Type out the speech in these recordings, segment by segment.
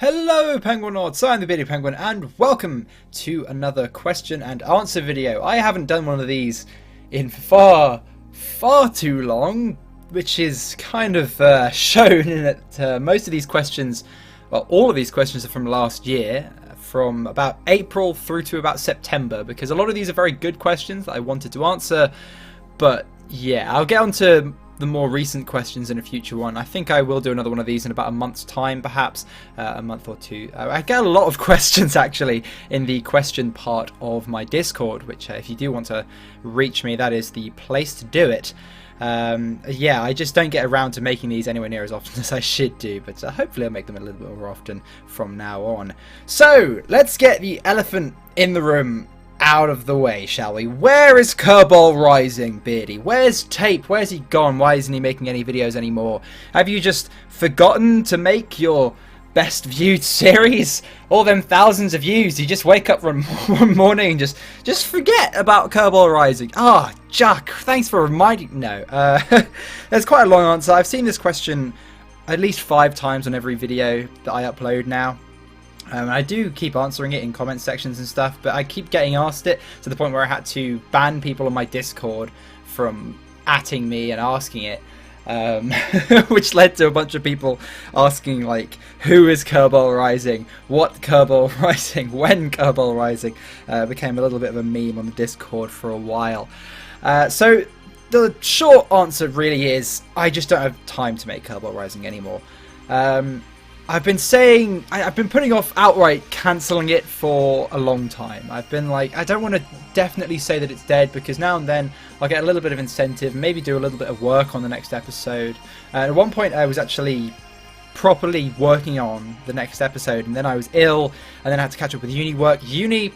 Hello Penguinauts, I'm the Beardy Penguin and welcome to another question and answer video. I haven't done one of these in far too long, which is kind of shown in that most of these questions, well, all of these questions are from last year, from about April through to about September, because a lot of these are very good questions that I wanted to answer. But yeah, I'll get on to the more recent questions in a future one. I think I will do another one of these in about a month's time, perhaps a month or two. I get a lot of questions actually in the question part of my Discord, which if you do want to reach me, that is the place to do it. Yeah, I just don't get around to making these anywhere near as often as I should do, but hopefully I'll make them a little bit more often from now on. So let's get the elephant in the room out of the way, shall we? Where is Kerbol Rising, Beardy? Where's Tape? Where's he gone? Why isn't he making any videos anymore? Have you just forgotten to make your best viewed series? All them thousands of views, you just wake up one morning and just forget about Kerbol Rising. Ah, Jack, thanks for reminding. No, there's quite a long answer. I've seen this question at least 5 times on every video that I upload now. I do keep answering it in comment sections and stuff, but I keep getting asked it to the point where I had to ban people on my Discord from @ing me and asking it, which led to a bunch of people asking, like, who is Kerbol Rising, what Kerbol Rising, when Kerbol Rising. Became a little bit of a meme on the Discord for a while. So the short answer really is I just don't have time to make Kerbol Rising anymore. I've been putting off outright cancelling it for a long time. I've been like, I don't want to definitely say that it's dead, because now and then I'll get a little bit of incentive, maybe do a little bit of work on the next episode. At one point I was actually properly working on the next episode, and then I was ill, and then I had to catch up with uni work. Uni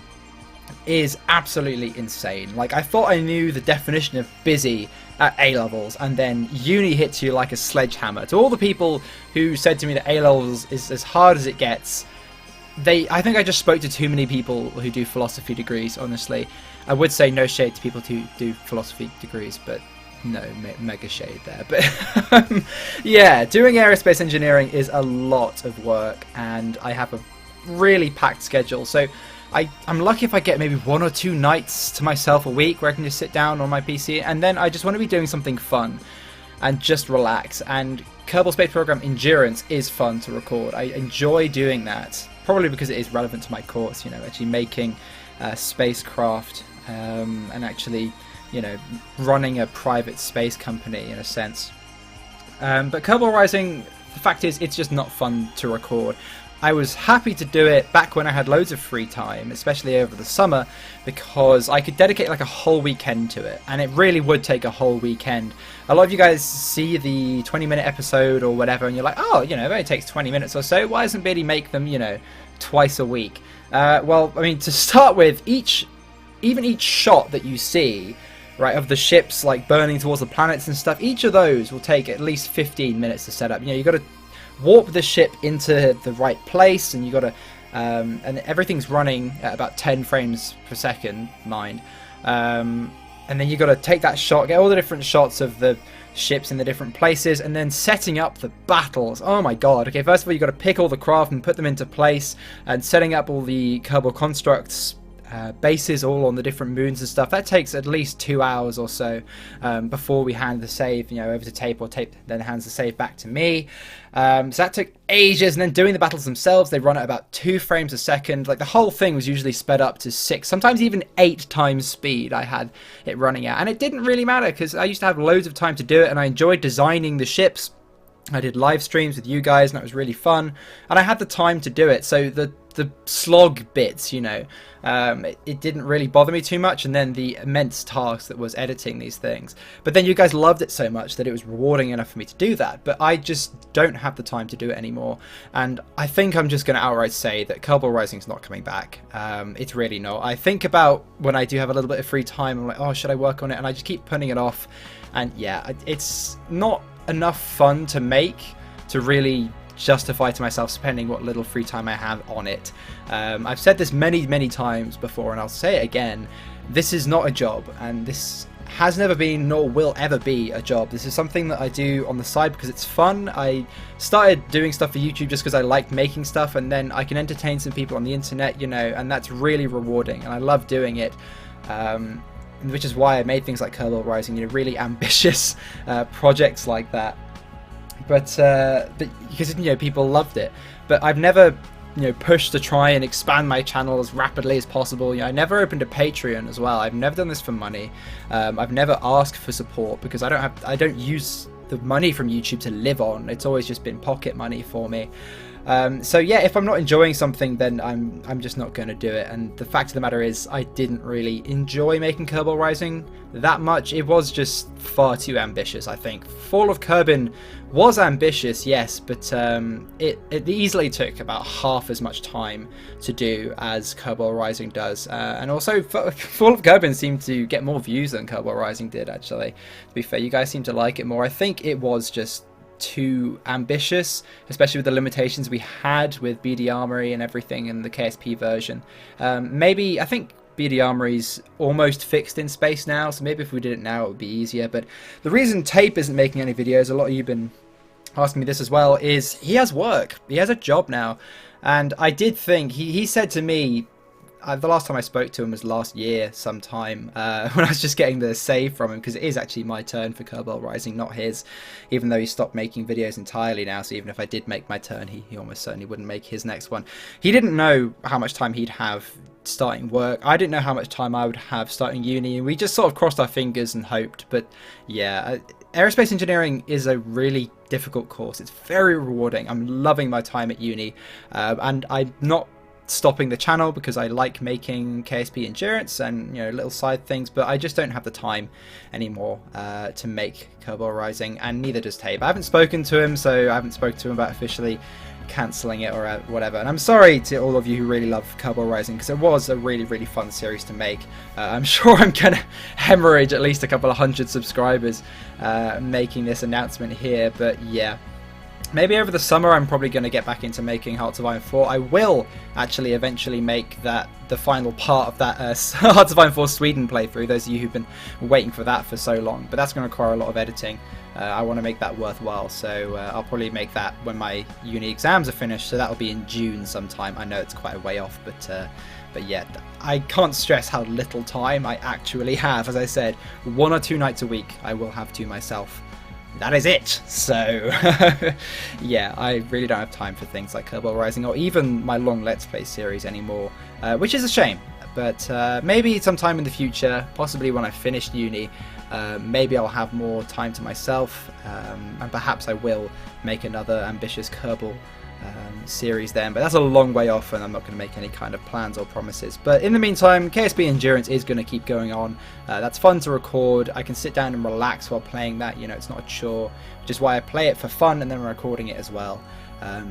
is absolutely insane. Like, I thought I knew the definition of busy at A-levels, and then uni hits you like a sledgehammer. To all the people who said to me that A-levels is as hard as it gets, I think I just spoke to too many people who do philosophy degrees, honestly. I would say no shade to people who do philosophy degrees, but no, mega shade there. But yeah, doing aerospace engineering is a lot of work, and I have a really packed schedule. So I'm lucky if I get maybe 1 or 2 nights to myself a week where I can just sit down on my PC, and then I just want to be doing something fun and just relax. And Kerbal Space Program Endurance is fun to record. I enjoy doing that, probably because it is relevant to my course, you know, actually making spacecraft and actually, you know, running a private space company in a sense. But Kerbal Rising, the fact is, it's just not fun to record. I was happy to do it back when I had loads of free time, especially over the summer, because I could dedicate like a whole weekend to it, and it really would take a whole weekend. A lot of you guys see the 20-minute episode or whatever, and you're like, oh, you know, it only takes 20 minutes or so. Why doesn't Beardy make them, you know, twice a week? Well, I mean, to start with, even each shot that you see, right, of the ships like burning towards the planets and stuff, each of those will take at least 15 minutes to set up. You know, you got to warp the ship into the right place, and you got to and everything's running at about 10 frames per second, mind, and then you got to take that shot, get all the different shots of the ships in the different places, and then setting up the battles. Oh my god. Okay, first of all, you got to pick all the craft and put them into place, and setting up all the Kerbal constructs, bases all on the different moons and stuff. That takes at least 2 hours or so before we hand the save, you know, over to Tape, or Tape then hands the save back to me. So that took ages, and then doing the battles themselves, they run at about 2 frames a second. Like, the whole thing was usually sped up to 6, sometimes even 8 times speed I had it running at, and it didn't really matter because I used to have loads of time to do it, and I enjoyed designing the ships. I did live streams with you guys, and that was really fun, and I had the time to do it, so the slog bits, you know, it didn't really bother me too much, and then the immense task that was editing these things. But then you guys loved it so much that it was rewarding enough for me to do that, but I just don't have the time to do it anymore, and I think I'm just going to outright say that Kerbal Rising is not coming back. It's really not. I think about when I do have a little bit of free time, I'm like, oh, should I work on it, and I just keep putting it off, and yeah, it's not enough fun to make to really justify to myself spending what little free time I have on it. I've said this many times before, and I'll say it again, this is not a job, and this has never been nor will ever be a job. This is something that I do on the side because it's fun. I started doing stuff for YouTube just because I liked making stuff, and then I can entertain some people on the internet, you know, and that's really rewarding, and I love doing it. Which is why I made things like Kerbol Rising, you know, really ambitious projects like that. But because, you know, people loved it. But I've never, you know, pushed to try and expand my channel as rapidly as possible. You know, I never opened a Patreon as well. I've never done this for money. I've never asked for support because I don't use the money from YouTube to live on. It's always just been pocket money for me. So yeah, if I'm not enjoying something, then I'm just not going to do it. And the fact of the matter is, I didn't really enjoy making Kerbol Rising that much. It was just far too ambitious, I think. Fall of Kerbin was ambitious, yes, but it easily took about half as much time to do as Kerbol Rising does. And also, Fall of Kerbin seemed to get more views than Kerbol Rising did, actually. To be fair, you guys seem to like it more. I think it was just too ambitious, especially with the limitations we had with Beardy Armory and everything in the KSP version. Maybe, I think Beardy Armory's almost fixed in space now, so maybe if we did it now it would be easier. But the reason Tape isn't making any videos, a lot of you have been asking me this as well, is he has work. He has a job now. And I did think, he said to me, the last time I spoke to him was last year sometime, when I was just getting the save from him, because it is actually my turn for Kerbol Rising, not his, even though he stopped making videos entirely now, so even if I did make my turn, he almost certainly wouldn't make his next one. He didn't know how much time he'd have starting work. I didn't know how much time I would have starting uni, and we just sort of crossed our fingers and hoped. But yeah, aerospace engineering is a really difficult course. It's very rewarding. I'm loving my time at uni, and I'm not stopping the channel because I like making KSP endurance and, you know, little side things, but I just don't have the time anymore to make Kerbol Rising, and neither does Tabe. I haven't spoken to him, so I haven't spoken to him about officially cancelling it or whatever. And I'm sorry to all of you who really love Kerbol Rising, because it was a really, really fun series to make. I'm sure I'm gonna hemorrhage at least a couple of hundred subscribers making this announcement here, but yeah. Maybe over the summer I'm probably going to get back into making Hearts of Iron 4. I will actually eventually make that the final part of that Hearts of Iron 4 Sweden playthrough, those of you who've been waiting for that for so long. But that's going to require a lot of editing. I want to make that worthwhile, so I'll probably make that when my uni exams are finished, so that'll be in June sometime. I know it's quite a way off, but yeah, I can't stress how little time I actually have. As I said, 1 or 2 nights a week I will have to myself. That is it. So yeah, I really don't have time for things like Kerbol Rising or even my long Let's Play series anymore, which is a shame. But maybe sometime in the future, possibly when I've finished uni, maybe I'll have more time to myself, and perhaps I will make another ambitious Kerbol series then, but that's a long way off and I'm not going to make any kind of plans or promises. But in the meantime, KSP Endurance is going to keep going on. That's fun to record. I can sit down and relax while playing that, you know, it's not a chore, which is why I play it for fun and then I'm recording it as well.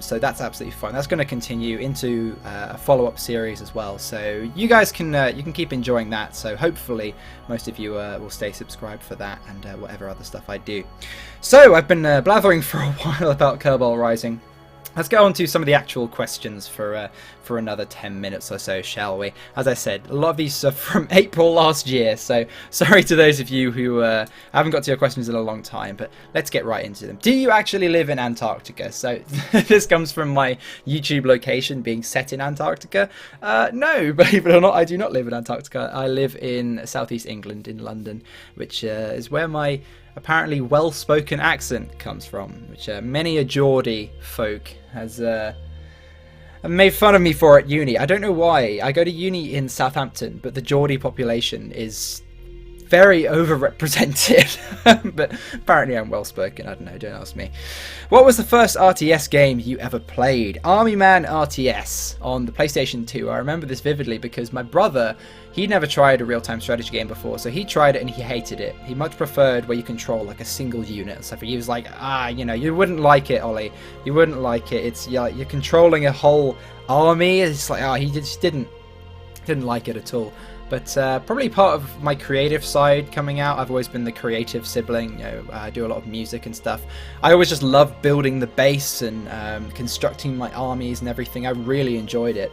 So that's absolutely fun. That's going to continue into a follow-up series as well, so you guys can you can keep enjoying that. So hopefully most of you will stay subscribed for that and whatever other stuff I do. So I've been blathering for a while about Kerbol Rising. Let's go on to some of the actual questions for another 10 minutes or so, shall we? As I said, a lot of these are from April last year, so sorry to those of you who haven't got to your questions in a long time, but let's get right into them. Do you actually live in Antarctica? So this comes from my YouTube location being set in Antarctica. No, believe it or not, I do not live in Antarctica. I live in southeast England, in London, which is where my apparently well-spoken accent comes from, which many a Geordie folk has made fun of me for at uni. I don't know why. I go to uni in Southampton, but the Geordie population is very overrepresented. But apparently I'm well-spoken. I don't know, don't ask me. What was the first RTS game you ever played? Army Man RTS on the PlayStation 2. I remember this vividly because my brother, he'd never tried a real-time strategy game before, so he tried it and he hated it. He much preferred where you control like a single unit and stuff. He was like, you know, you wouldn't like it, Ollie. You wouldn't like it. It's like you're controlling a whole army. It's like, he just didn't like it at all. But probably part of my creative side coming out, I've always been the creative sibling. You know, I do a lot of music and stuff. I always just loved building the base and constructing my armies and everything. I really enjoyed it.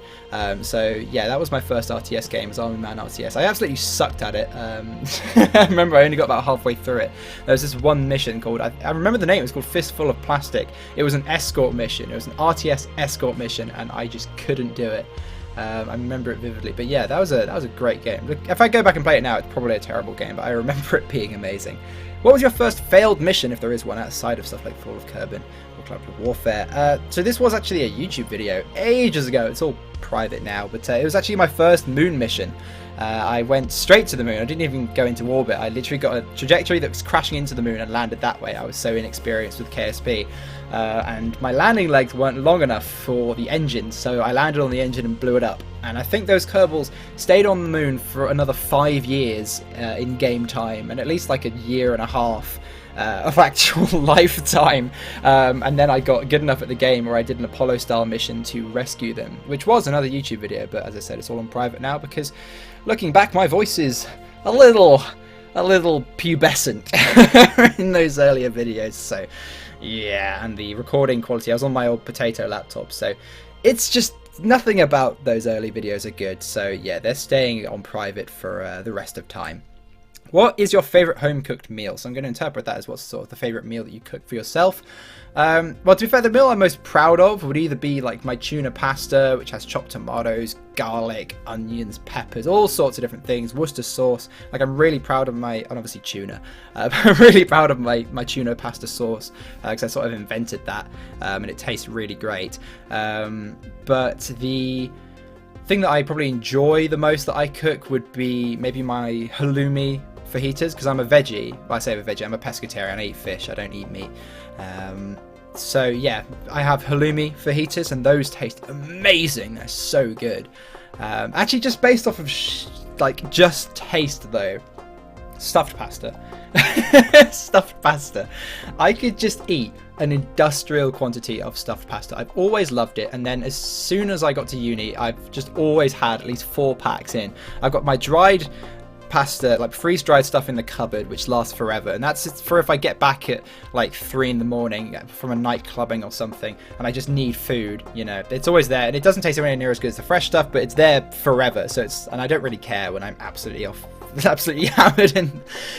So yeah, that was my first RTS game, was Army Man RTS. I absolutely sucked at it. I remember I only got about halfway through it. There was this one mission called, I remember the name, it was called Fistful of Plastic. It was an escort mission. It was an RTS escort mission, and I just couldn't do it. I remember it vividly, but yeah, that was a great game. If I go back and play it now, it's probably a terrible game, but I remember it being amazing. What was your first failed mission, if there is one, outside of stuff like Fall of Kerbin or Collaborative Warfare? So this was actually a YouTube video ages ago. It's all private now, but it was actually my first moon mission. I went straight to the moon. I didn't even go into orbit. I literally got a trajectory that was crashing into the moon and landed that way. I was so inexperienced with KSP. And my landing legs weren't long enough for the engine, so I landed on the engine and blew it up. And I think those Kerbals stayed on the moon for another 5 years in game time, and at least like a year and a half of actual lifetime. And then I got good enough at the game where I did an Apollo style mission to rescue them, which was another YouTube video, but as I said, it's all on private now because looking back, my voice is a little pubescent in those earlier videos. So yeah, and the recording quality, I was on my old potato laptop, so it's just nothing about those early videos are good. So yeah, they're staying on private for the rest of time. What is your favourite home-cooked meal? So I'm going to interpret that as what's sort of the favourite meal that you cook for yourself. Well, to be fair, the meal I'm most proud of would either be like my tuna pasta, which has chopped tomatoes, garlic, onions, peppers, all sorts of different things, Worcester sauce. Like, I'm really proud of my, and obviously tuna, I'm really proud of my tuna pasta sauce because I sort of invented that, and it tastes really great. But the thing that I probably enjoy the most that I cook would be maybe my halloumi fajitas, because I'm a veggie. Well, I say I'm a veggie, I'm a pescatarian, I eat fish, I don't eat meat. So yeah, I have halloumi fajitas, and those taste amazing. They're so good. Actually, just based off of just taste though, stuffed pasta. Stuffed pasta. I could just eat an industrial quantity of stuffed pasta. I've always loved it, and then as soon as I got to uni, I've just always had at least 4 packs in. I've got my dried pasta, like freeze-dried stuff in the cupboard, which lasts forever, and that's for if I get back at like 3 in the morning from a night clubbing or something and I just need food, you know, it's always there, and it doesn't taste anywhere near as good as the fresh stuff, but it's there forever. So it's, and I don't really care when I'm absolutely hammered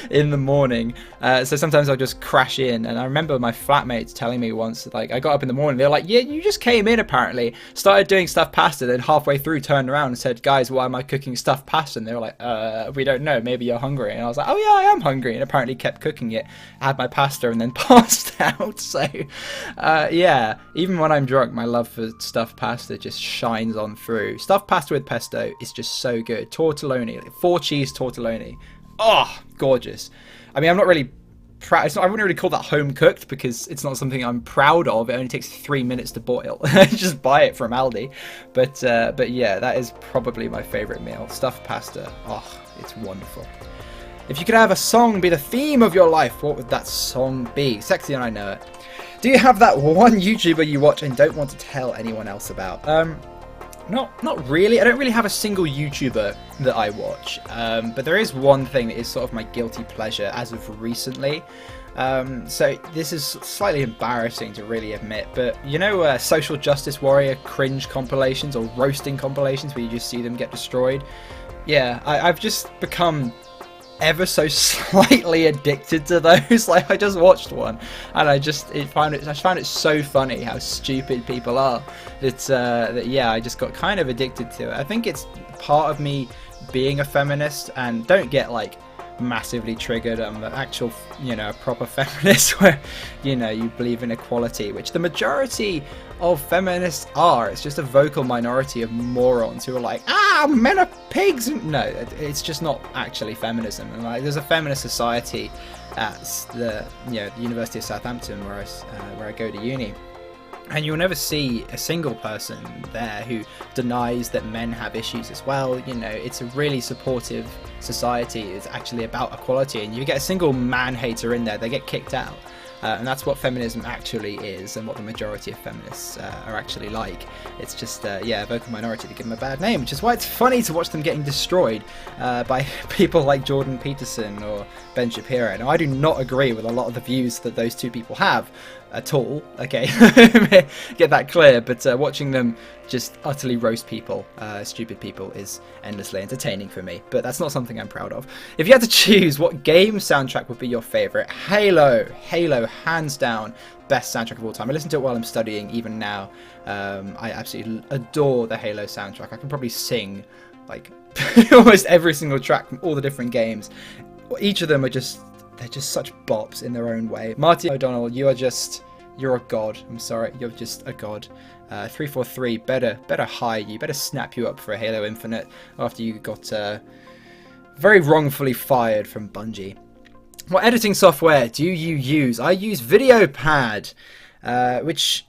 in the morning, so sometimes I'll just crash in. And I remember my flatmates telling me once, like, I got up in the morning, they're like, yeah, you just came in apparently, started doing stuffed pasta, then halfway through turned around and said, guys, why am I cooking stuffed pasta? And they were like, we don't know, maybe you're hungry. And I was like, oh yeah, I am hungry, and apparently kept cooking it, had my pasta, and then passed out. So yeah, even when I'm drunk, my love for stuffed pasta just shines on through. Stuffed pasta with pesto is just so good. Tortelloni, 4 cheese tortelloni. Oh, gorgeous. I mean, I'm not really proud. I wouldn't really call that home cooked because it's not something I'm proud of. It only takes 3 minutes to boil. Just buy it from Aldi. But yeah, that is probably my favourite meal. Stuffed pasta. Oh, it's wonderful. If you could have a song be the theme of your life, what would that song be? Sexy and I Know It. Do you have that one YouTuber you watch and don't want to tell anyone else about? Not really. I don't really have a single YouTuber that I watch, but there is one thing that is sort of my guilty pleasure as of recently. So this is slightly embarrassing to really admit, but you know, social justice warrior cringe compilations or roasting compilations where you just see them get destroyed? Yeah, I've just become ever so slightly addicted to those. Like, I just watched one and I found it so funny how stupid people are that yeah, I just got kind of addicted to it. I think it's part of me being a feminist, and don't get like massively triggered. I'm an actual, you know, a proper feminist where, you know, you believe in equality, which the majority of feminists are. It's just a vocal minority of morons who are like, men are pigs. No, it's just not actually feminism. And like, there's a feminist society at the University of Southampton where I go to uni, and you'll never see a single person there who denies that men have issues as well. You know, it's a really supportive society. It's actually about equality, and you get a single man hater in there, they get kicked out. and that's what feminism actually is, and what the majority of feminists are actually like. It's just yeah, a vocal minority that give them a bad name, which is why it's funny to watch them getting destroyed by people like Jordan Peterson or Ben Shapiro. Now, I do not agree with a lot of the views that those two people have at all, okay, get that clear, but watching them just utterly roast people, stupid people, is endlessly entertaining for me, but that's not something I'm proud of. If you had to choose what game soundtrack would be your favourite, Halo, hands down, best soundtrack of all time. I listen to it while I'm studying, even now. I absolutely adore the Halo soundtrack. I can probably sing like almost every single track from all the different games. Each of them are just, they're just such bops in their own way. Marty O'Donnell, you're a god. I'm sorry, you're just a god. 343, better hire you, better snap you up for a Halo Infinite after you got very wrongfully fired from Bungie. What editing software do you use? I use VideoPad, which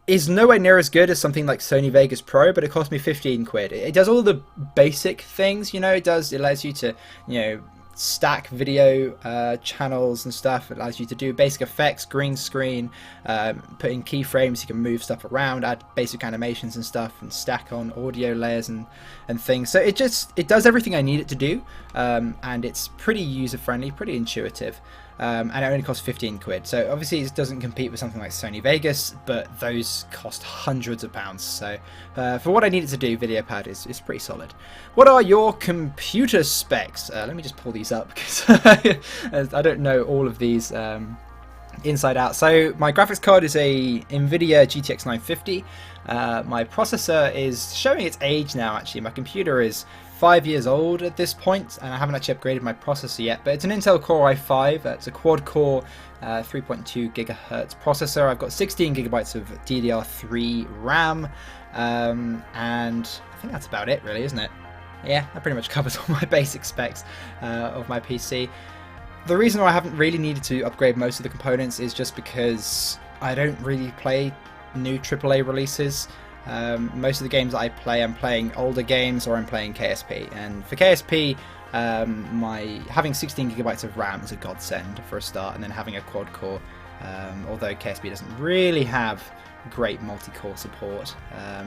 is nowhere near as good as something like Sony Vegas Pro, but it cost me 15 quid. It does all the basic things, you know, it allows you to, you know, stack video channels and stuff. It allows you to do basic effects, green screen, put in keyframes, you can move stuff around, add basic animations and stuff, and stack on audio layers and things. So it does everything I need it to do, and it's pretty user friendly, pretty intuitive. And it only costs 15 quid. So obviously it doesn't compete with something like Sony Vegas, but those cost hundreds of pounds. So for what I need it to do, VideoPad is pretty solid. What are your computer specs? Let me just pull these up because I don't know all of these inside out. So my graphics card is a NVIDIA GTX 950. My processor is showing its age now, actually. My computer is 5 years old at this point, and I haven't actually upgraded my processor yet, but it's an Intel Core i5. It's a quad-core 3.2 gigahertz processor. I've got 16 gigabytes of DDR3 RAM, and I think that's about it, really, isn't it? Yeah, that pretty much covers all my basic specs of my PC. The reason why I haven't really needed to upgrade most of the components is just because I don't really play new AAA releases. Most of the games that I play, I'm playing older games or I'm playing KSP, and for KSP having 16 gigabytes of RAM is a godsend for a start, and then having a quad core, although KSP doesn't really have great multi-core support,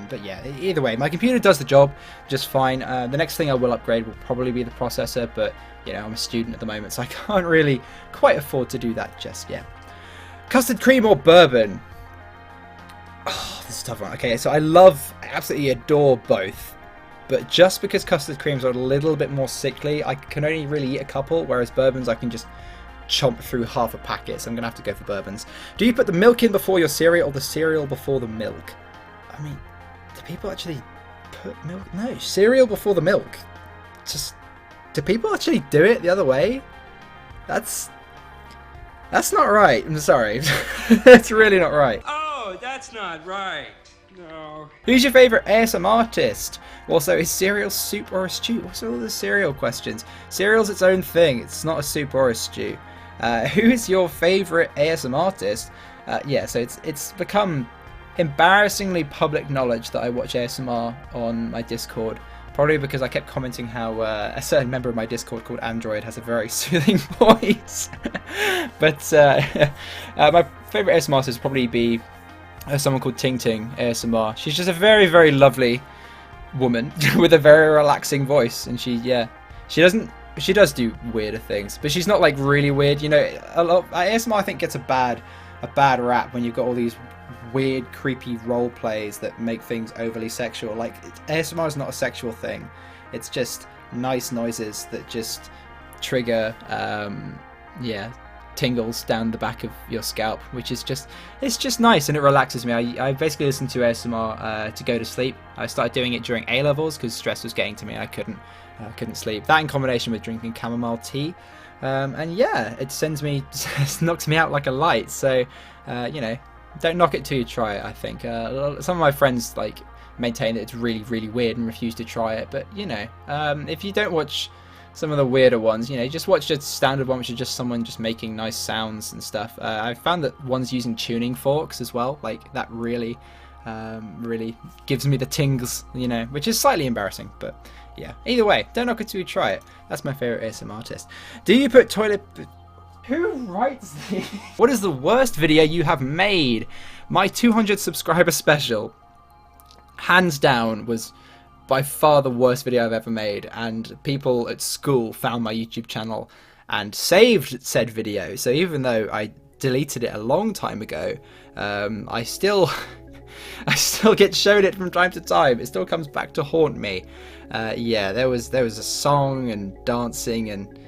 but yeah, either way, my computer does the job just fine. The next thing I will upgrade will probably be the processor, but you know, I'm a student at the moment, so I can't really quite afford to do that just yet. Custard cream or bourbon? Oh, this is a tough one. Okay, so I absolutely adore both, but just because custard creams are a little bit more sickly, I can only really eat a couple, whereas bourbons I can just chomp through half a packet, so I'm going to have to go for bourbons. Do you put the milk in before your cereal or the cereal before the milk? I mean, do people actually put milk? No, cereal before the milk. Just, do people actually do it the other way? That's not right. I'm sorry. That's really not right. Oh, that's not right. No. Who's your favourite ASM artist? Also, is cereal soup or a stew? What's all the cereal questions? Cereal's its own thing. It's not a soup or a stew. Who is your favourite ASM artist? Yeah, so it's become embarrassingly public knowledge that I watch ASMR on my Discord. Probably because I kept commenting how a certain member of my Discord called Android has a very soothing voice. But my favourite ASMR artist would probably be someone called Ting Ting ASMR. She's just a very, very lovely woman with a very relaxing voice, and she does do weirder things, but she's not like really weird. You know, a lot ASMR I think gets a bad rap when you've got all these weird, creepy role plays that make things overly sexual. Like, ASMR is not a sexual thing. It's just nice noises that just trigger, tingles down the back of your scalp, which is it's just nice, and it relaxes me. I basically listen to ASMR to go to sleep. I started doing it during A levels because stress was getting to me. I couldn't sleep. That in combination with drinking chamomile tea, and yeah, it knocks me out like a light. So you know, don't knock it till you try it. I think some of my friends like maintain that it's really, really weird and refuse to try it, but you know, if you don't watch some of the weirder ones, you know, just watch a standard one, which is just someone just making nice sounds and stuff. I found that ones using tuning forks as well, like that really gives me the tingles, you know, which is slightly embarrassing, but yeah. Either way, don't knock it till you try it. That's my favourite ASMR artist. Do you put toilet Who writes these? What is the worst video you have made? My 200 subscriber special, hands down, was by far the worst video I've ever made, and people at school found my YouTube channel and saved said video. So even though I deleted it a long time ago, I still get shown it from time to time. It still comes back to haunt me. Yeah, there was a song and dancing, and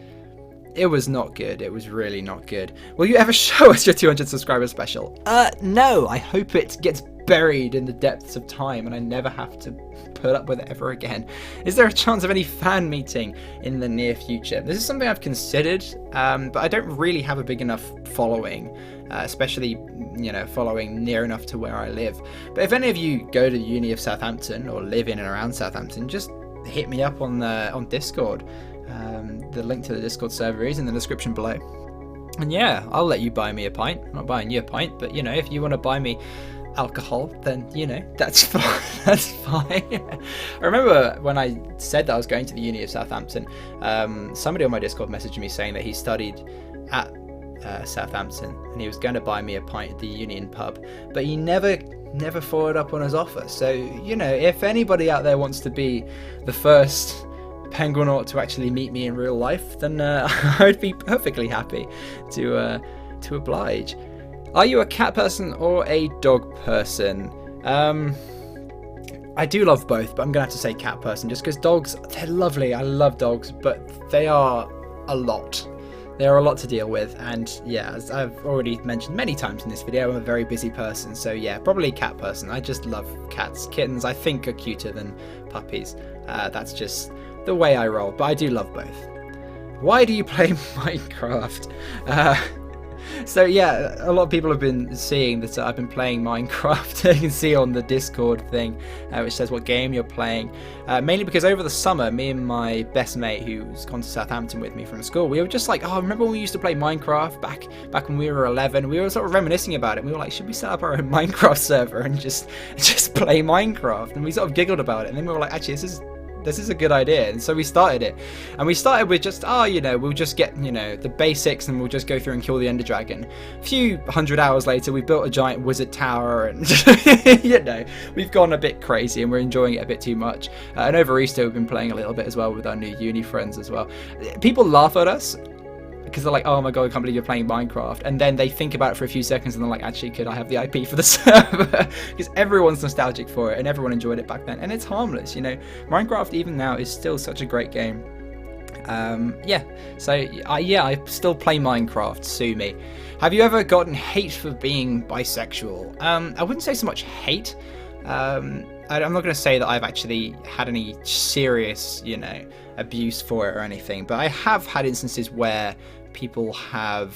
it was not good. It was really not good. Will you ever show us your 200 subscriber special? No. I hope it gets buried in the depths of time and I never have to put up with it ever again. Is there a chance of any fan meeting in the near future? This is something I've considered, but I don't really have a big enough following, especially, you know, following near enough to where I live. But if any of you go to the Uni of Southampton or live in and around Southampton, just hit me up on Discord. The link to the Discord server is in the description below. And yeah, I'll let you buy me a pint. I'm not buying you a pint, but you know, if you want to buy me alcohol, then you know, that's fine. That's fine. I remember when I said that I was going to the Uni of Southampton, somebody on my Discord messaged me saying that he studied at Southampton and he was going to buy me a pint at the Union pub, but he never followed up on his offer. So you know, if anybody out there wants to be the first penguinaut to actually meet me in real life, then I would be perfectly happy to oblige. Are you a cat person or a dog person? I do love both, but I'm gonna have to say cat person just because dogs, they're lovely. I love dogs, but they are a lot. They are a lot to deal with, and yeah, as I've already mentioned many times in this video, I'm a very busy person, so yeah, probably cat person. I just love cats. Kittens, I think, are cuter than puppies. That's just the way I roll, but I do love both. Why do you play Minecraft? So yeah, a lot of people have been seeing that I've been playing Minecraft. You can see on the Discord thing, which says what game you're playing. Mainly because over the summer, me and my best mate, who's gone to Southampton with me from school, we were just like, oh, remember when we used to play Minecraft back when we were 11? We were sort of reminiscing about it. We were like, should we set up our own Minecraft server and just play Minecraft? And we sort of giggled about it, and then we were like, actually, this is a good idea. And so we started it, and we started with just, you know, we'll just get, you know, the basics and we'll just go through and kill the Ender Dragon. A few hundred hours later, we built a giant wizard tower, and you know, we've gone a bit crazy and we're enjoying it a bit too much. And over Easter, we've been playing a little bit as well with our new uni friends as well. People laugh at us because they're like, oh my god, I can't believe you're playing Minecraft. And then they think about it for a few seconds and they're like, actually, could I have the IP for the server? Because everyone's nostalgic for it and everyone enjoyed it back then. And it's harmless, you know. Minecraft, even now, is still such a great game. Yeah, so yeah, I still play Minecraft, sue me. Have you ever gotten hate for being bisexual? I wouldn't say so much hate. I'm not going to say that I've actually had any serious, you know, abuse for it or anything, but I have had instances where people have,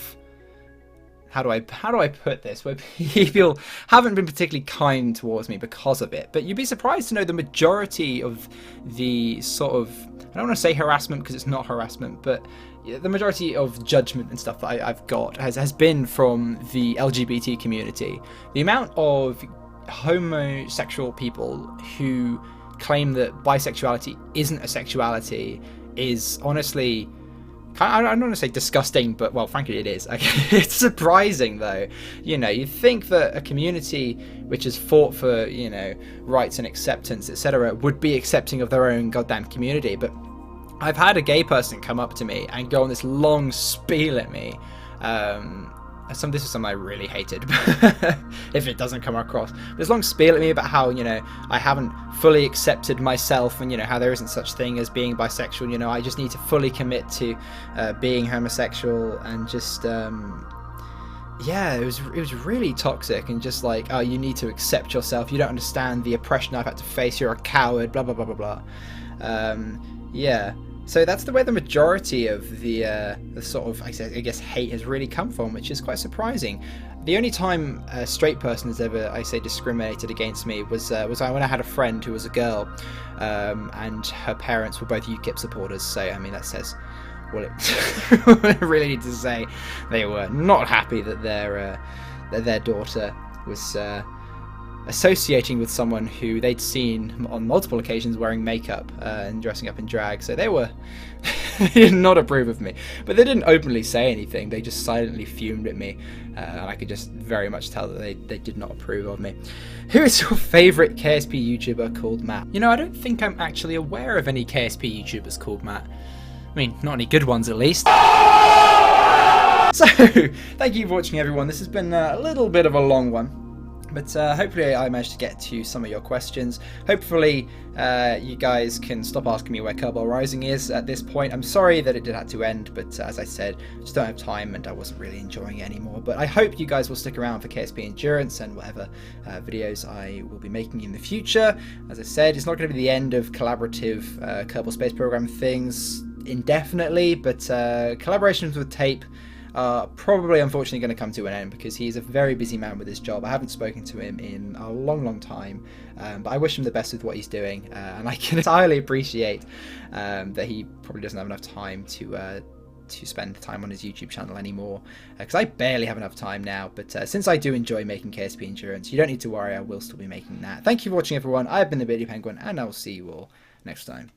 how do I put this, where people haven't been particularly kind towards me because of it. But you'd be surprised to know the majority of the sort of, I don't want to say harassment because it's not harassment, but the majority of judgment and stuff that I've got has been from the LGBT community. The amount of homosexual people who claim that bisexuality isn't a sexuality is honestly, I don't want to say disgusting, but well, frankly it is. It's surprising though. You know, you'd think that a community which has fought for, you know, rights and acceptance, etc., would be accepting of their own goddamn community. But I've had a gay person come up to me and go on this long spiel at me. This is something I really hated, if it doesn't come across. This long spiel at me about how, you know, I haven't fully accepted myself, and, you know, how there isn't such thing as being bisexual. You know, I just need to fully commit to being homosexual, and just, yeah, it was really toxic, and just like, oh, you need to accept yourself. You don't understand the oppression I've had to face. You're a coward. Blah blah blah blah blah. Yeah. So that's the way the majority of the sort of, I guess, hate has really come from, which is quite surprising. The only time a straight person has ever, I say, discriminated against me was when I had a friend who was a girl, and her parents were both UKIP supporters. So I mean, that says what it really need to say. They were not happy that their daughter was associating with someone who they'd seen on multiple occasions wearing makeup and dressing up in drag. So they were They did not approve of me. But they didn't openly say anything. They just silently fumed at me. And I could just very much tell that they did not approve of me. Who is your favourite KSP YouTuber called Matt? You know, I don't think I'm actually aware of any KSP YouTubers called Matt. I mean, not any good ones at least. So, thank you for watching, everyone. This has been a little bit of a long one. But hopefully I managed to get to some of your questions. Hopefully you guys can stop asking me where Kerbol Rising is at this point. I'm sorry that it did have to end, but as I said, just don't have time and I wasn't really enjoying it anymore. But I hope you guys will stick around for KSP Endurance and whatever videos I will be making in the future. As I said, it's not going to be the end of collaborative Kerbal Space Program things indefinitely, but collaborations with Tape probably unfortunately going to come to an end because he's a very busy man with his job. I haven't spoken to him in a long time, but I wish him the best with what he's doing, and I can entirely appreciate that he probably doesn't have enough time to spend time on his YouTube channel anymore, because I barely have enough time now. But since I do enjoy making KSP Endurance, you don't need to worry, I will still be making that. Thank you for watching, everyone. I've been the Beardy Penguin, and I will see you all next time.